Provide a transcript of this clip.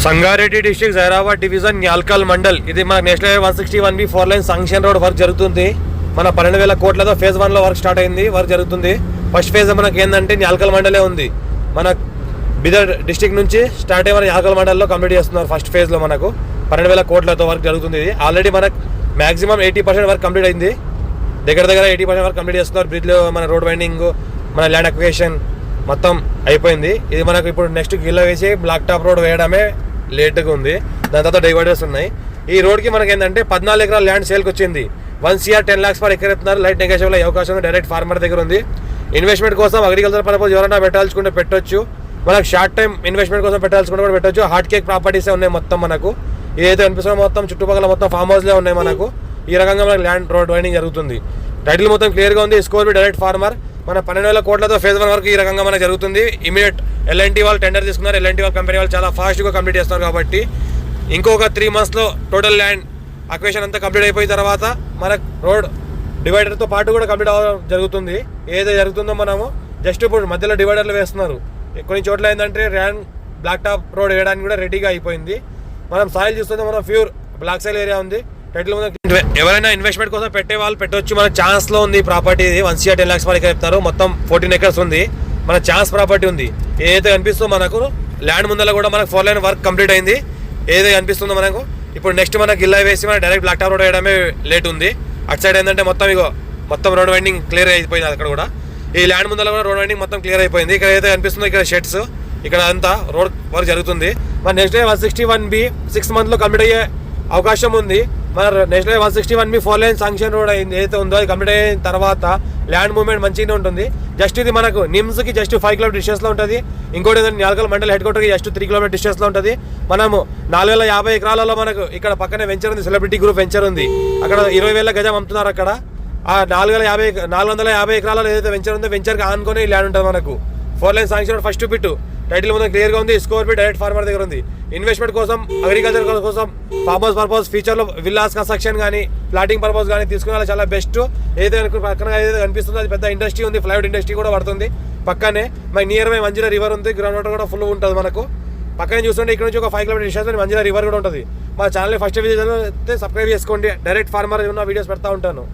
Sangareddy district Zaheerabad division Nyalkal mandal. ఇది మన national highway 161B 4 line sanction road work జరుగుతుంది. మన 12,000 కోట్లతో ఫేజ్ 1 లో వర్క్ స్టార్ట్ అయింది, వర్క్ జరుగుతుంది. ఫస్ట్ ఫేజ్ మనకి ఏంటంటే న్యాల్కల్ మండలే ఉంది. మన బీదర్ డిస్ట్రిక్ట్ నుంచి స్టార్ట్ అయ్యే న్యాల్కల్ మండల్లో కంప్లీట్ చేస్తున్నారు. ఫస్ట్ ఫేజ్ లో మనకు 12,000 కోట్లతో వర్క్ జరుగుతుంది. ఇది ఆల్రెడీ మనకు మాక్సిమం 80% వర్క్ కంప్లీట్ అయింది. దగ్గర 80% వర్క్ కంప్లీట్ చేస్తున్నారు. బ్రిడ్జ్లో మన రోడ్ వైండింగ్, మన ల్యాండ్ అక్విజిషన్ మొత్తం అయిపోయింది. ఇది మనకు ఇప్పుడు నెక్స్ట్ గిల్ల వేసి బ్లాక్ టాప్ రోడ్ వేయడమే లేట్గా ఉంది. దాని తర్వాత డైవర్టర్స్ ఉన్నాయి. ఈ రోడ్కి మనకి ఏంటంటే 14 ఎకరాల ల్యాండ్ సేల్కి వచ్చింది. 1 CR 10 lakhs పర్ ఎకర్ ఎత్తున్నారు. లైట్ నెగోషియబుల్ అయ్యే అవకాశం ఉంది. డైరెక్ట్ ఫార్మర్ దగ్గర ఉంది. ఇన్వెస్ట్మెంట్ కోసం అగ్రికల్చర్ పర్పస్ ఎవరైనా పెట్టాల్సుకుంటే పెట్టొచ్చు. మనకు షార్ట్ టైం ఇన్వెస్ట్మెంట్ కోసం పెట్టాల్సుకుంటే కూడా పెట్టొచ్చు. హార్ట్ కేక్ ప్రాపర్టీసే ఉన్నాయి మొత్తం మనకు. ఏదైతే అనిపిస్తుందో మొత్తం చుట్టుపక్కల మొత్తం ఫామ్ హౌస్లే ఉన్నాయి మనకు. ఈ రకంగా మనకు ల్యాండ్ రోడ్ వైండింగ్ జరుగుతుంది. టైటిల్ మొత్తం క్లియర్గా ఉంది. స్కోర్ బి డైరెక్ట్ ఫార్మర్. మన 12,000 కోట్లతో ఫేజ్ 1 వరకు ఈ రకంగా మనకు జరుగుతుంది. ఇమీడియట్ L&T వాళ్ళు టెండర్ తీసుకున్నారు. L&T వాళ్ళ కంపెనీ వాళ్ళు చాలా ఫాస్ట్గా కంప్లీట్ చేస్తారు. కాబట్టి ఇంకొక 3 monthsలో టోటల్ ల్యాండ్ అక్విజిషన్ అంతా కంప్లీట్ అయిపోయిన తర్వాత మనకు రోడ్ డివైడర్తో పాటు కూడా కంప్లీట్ అవ్వడం జరుగుతుంది. ఏదైతే జరుగుతుందో మనము జస్ట్ ఇప్పుడు మధ్యలో డివైడర్లు వేస్తున్నారు. కొన్ని చోట్ల ఏంటంటే ల్యాండ్ బ్లాక్ టాప్ రోడ్ వేయడానికి కూడా రెడీగా అయిపోయింది. మనం సాయిల్ చూస్తుంటే మనం ప్యూర్ బ్లాక్ సాయిల్ ఏరియా ఉంది. టైటిల్ ఎవరైనా ఇన్వెస్ట్మెంట్ కోసం పెట్టే వాళ్ళు పెట్టవచ్చు. మన ఛాన్స్లో ఉంది ప్రాపర్టీ. ఇది 1 CR 10 lakhs పర్ ఎకర్ చెప్తారు. మొత్తం 14 acres ఉంది. మన ఛాన్స్ ప్రాపర్టీ ఉంది. ఏదైతే కనిపిస్తుందో మనకు ల్యాండ్ ముందర కూడా మనకు 4 lane వర్క్ కంప్లీట్ అయింది. ఏదైతే కనిపిస్తుందో మనకు ఇప్పుడు నెక్స్ట్ మనకు గిల్లా వేసి మన డైరెక్ట్ బ్లాక్ టాప్ రోడ్ వేయడమే లేట్ ఉంది. అటు సైడ్ ఏంటంటే మొత్తం రోడ్ వైండింగ్ క్లియర్ అయిపోయింది. అక్కడ కూడా ఈ ల్యాండ్ ముందర కూడా రోడ్ వైండింగ్ మొత్తం క్లియర్ అయిపోయింది. ఇక్కడ ఏదైతే కనిపిస్తుందో ఇక్కడ షెడ్స్, ఇక్కడ అంతా రోడ్ వర్క్ జరుగుతుంది. మన నెక్స్ట్ 161B 6 monthsలో కంప్లీట్ అయ్యే అవకాశం ఉంది. మన national 161B 4 lane sanction road అయింది ఏదైతే ఉందో అది కంప్లీట్ అయిన తర్వాత ల్యాండ్ మూవ్మెంట్ మంచిగానే ఉంటుంది. జస్ట్ ఇది మనకు నిమ్స్కి జస్ట్ 5 km డిస్టెన్స్లో ఉంటుంది. ఇంకోటి ఏంటంటే న్యాల్కల్ మండల్ హెడ్ క్వార్టర్కి జస్ట్ 3 km డిస్టెన్స్లో ఉంటుంది. మనము 450 ఎకరాలలో మనకు ఇక్కడ పక్కనే వెంచర్ ఉంది. సెలబ్రిటీ గ్రూప్ వెంచర్ ఉంది. అక్కడ 20,000 గజం అమ్ముతున్నారు. అక్కడ ఆ 450 ఎకరాలలో ఏదైతే వెంచర్ ఉందో వెంచర్కి ఆనుకొని ల్యాండ్ ఉంటుంది. మనకు 4 lane sanction road first bit title ముందు క్లియర్గా ఉంది. స్కోర్ బి డైరెక్ట్ ఫార్మర్ దగ్గర ఉంది. ఇన్వెస్ట్మెంట్ కోసం అగ్రికల్చర్ కోసం ఫార్మ్ హౌస్ పర్పస్ ఫ్యూచర్లో విల్లాస్ కన్స్ట్రక్షన్ కానీ ప్లాటింగ్ పర్పస్ కానీ తీసుకునే చాలా బెస్ట్. ఏదైతే పక్కన ఏదైతే కనిపిస్తుందో అది పెద్ద ఇండస్ట్రీ ఉంది. ప్లైవుడ్ ఇండస్ట్రీ కూడా పడుతుంది పక్కనే. మనకి నియర్ బై మంజీరా రివర్ ఉంది. గ్రౌండ్ వాటర్ కూడా ఫుల్ ఉంటుంది. మనకు పక్కనే చూస్తుంటే ఇక్కడ నుంచి ఒక 5 km డిస్టెన్స్ మంజీరా రివర్ కూడా ఉంటుంది. మా ఛానల్ ఫస్ట్ విజిట్ అయితే సబ్స్క్రైబ్ చేసుకోండి. డైరెక్ట్ ఫార్మర్ ఉన్న వీడియోస్ పెడతా ఉంటాను.